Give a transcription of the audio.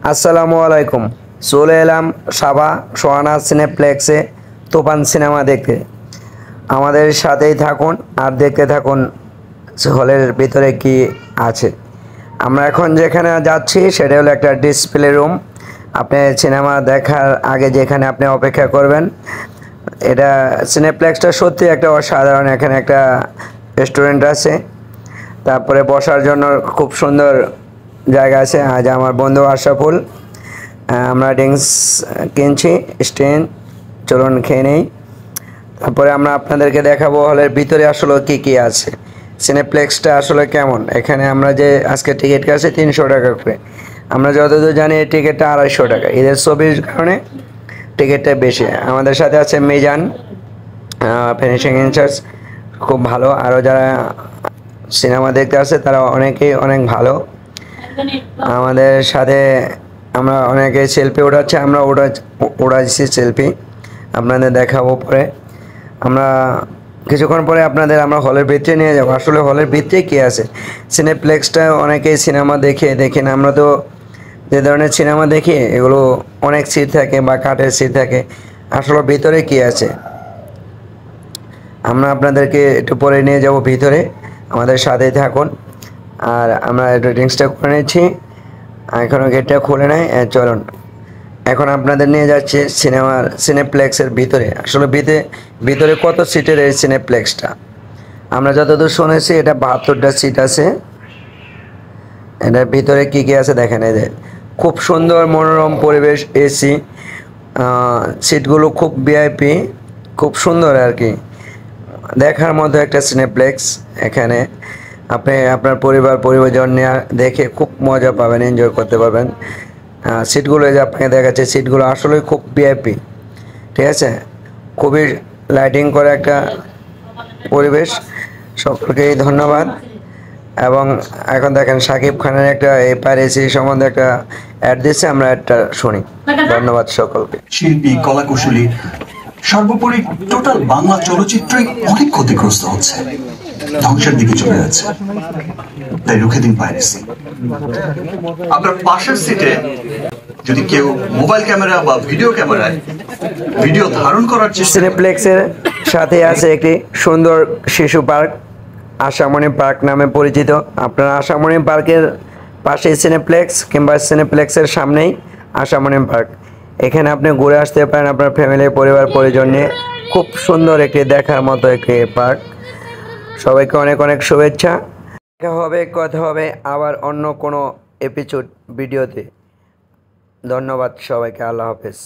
আসসালামু আলাইকুম। চলে এলাম সাবা সোহানা সিনেপ্লেক্সে তুফান সিনেমা দেখতে। আমাদের সাথেই থাকুন আর দেখতে থাকুন হলের ভিতরে কি আছে। আমরা এখন যেখানে যাচ্ছি সেটা হলো একটা ডিসপ্লে রুম। আপনি সিনেমা দেখার আগে যেখানে আপনি অপেক্ষা করবেন, এটা সিনেপ্লেক্সটা সত্যি একটা অসাধারণ। এখানে একটা রেস্টুরেন্ট আছে, তারপরে বসার জন্য খুব সুন্দর জায়গা আছে। আজ আমার বন্ধু আশরাফুল, আমরা ড্রিঙ্কস কিনছি স্টেন, চলুন খেয়ে নেই। তারপরে আমরা আপনাদেরকে দেখাবো হলের ভিতরে আসলে কি কি আছে, সিনেপ্লেক্সটা আসলে কেমন। এখানে আমরা যে আজকে টিকিট কাটছি 300 টাকা করে, আমরা যতদূর জানি এই টিকিটটা 250 টাকা। ঈদের ছবির কারণে টিকিটটা বেশি। আমাদের সাথে আছে মিজান, ফিনিশিং ইনচার্জ, খুব ভালো। আরও যারা সিনেমা দেখতে আসে তারা অনেকেই অনেক ভালো। আমাদের সাথে আমরা অনেকে সেলফি ওঠাচ্ছে, আমরা ওঠাচ্ছি সেলফি, আপনাদের দেখাবো পরে। আমরা কিছুক্ষণ পরে আপনাদের আমরা হলের ভিতরে নিয়ে যাবো। আসলে হলের ভিতরে কী আছে, সিনেপ্লেক্সটা অনেকেই সিনেমা দেখেন। আমরা তো যে ধরনের সিনেমা দেখি এগুলো অনেক সিট থাকে বা কাঠের সিট থাকে, আসলে ভিতরে কী আছে আমরা আপনাদেরকে একটু পরে নিয়ে যাব ভিতরে। আমাদের সাথেই থাকুন। আর আমরা একটু ড্রিঙ্কসটা করে নিচ্ছি, এখনও গেটটা খুলে নেয়। চলুন এখন আপনাদের নিয়ে যাচ্ছে সিনেপ্লেক্সের ভিতরে। আসলে ভিতরে কত সিটের এই সিনেপ্লেক্সটা, আমরা যতদূর শুনেছি এটা 72টা সিট আছে। এটার ভিতরে কি কি আছে দেখেন। এই যে খুব সুন্দর মনোরম পরিবেশ, এসি, সিটগুলো খুব ভিআইপি, খুব সুন্দর আর কি, দেখার মতো একটা সিনেপ্লেক্স। এখানে আপনি আপনার পরিবারজন নিয়ে দেখে খুব মজা পাবেন, এনজয় করতে পারবেন। সিটগুলো যে আপনাকে দেখাচ্ছে, সিটগুলো আসলে খুব ভিআইপি, ঠিক আছে। খুবই লাইটিং করে একটা পরিবেশ। সকলকেই ধন্যবাদ। এবং এখন দেখেন শাকিব খানের একটা পাইরেসি সম্বন্ধে একটা অ্যাড দিচ্ছে, আমরা একটা শুনি। ধন্যবাদ সকলকে। শিল্পী, কলাকুশলী, সর্বোপরি টোটাল বাংলা চলচ্চিত্রই অনেক ক্ষতিগ্রস্ত হচ্ছে, ধ্বংসের দিকে চলে যাচ্ছে। তাই রুখে দিন পাইরেসি। আপনার পাশের সিটে যদি কেউ মোবাইল ক্যামেরা বা ভিডিও ক্যামেরায় ভিডিও ধারণ করার চেষ্টা, সিনেপ্লেক্সের সাথে আছে একটি সুন্দর শিশু পার্ক, আশামণি পার্ক নামে পরিচিত। আপনারা আশামণি পার্কের পাশে সিনেপ্লেক্স, কিংবা সিনেপ্লেক্সের সামনেই আশামণি পার্ক, এখানে আপনি ঘুরে আসতে পারেন আপনার ফ্যামিলি, পরিবার নিয়ে। খুব সুন্দর একটি দেখার মতো একটি পার্ক। সবাইকে অনেক অনেক শুভেচ্ছা। কথা হবে আবার অন্য কোনো এপিসোড ভিডিওতে। ধন্যবাদ সবাইকে, আল্লাহ হাফেজ।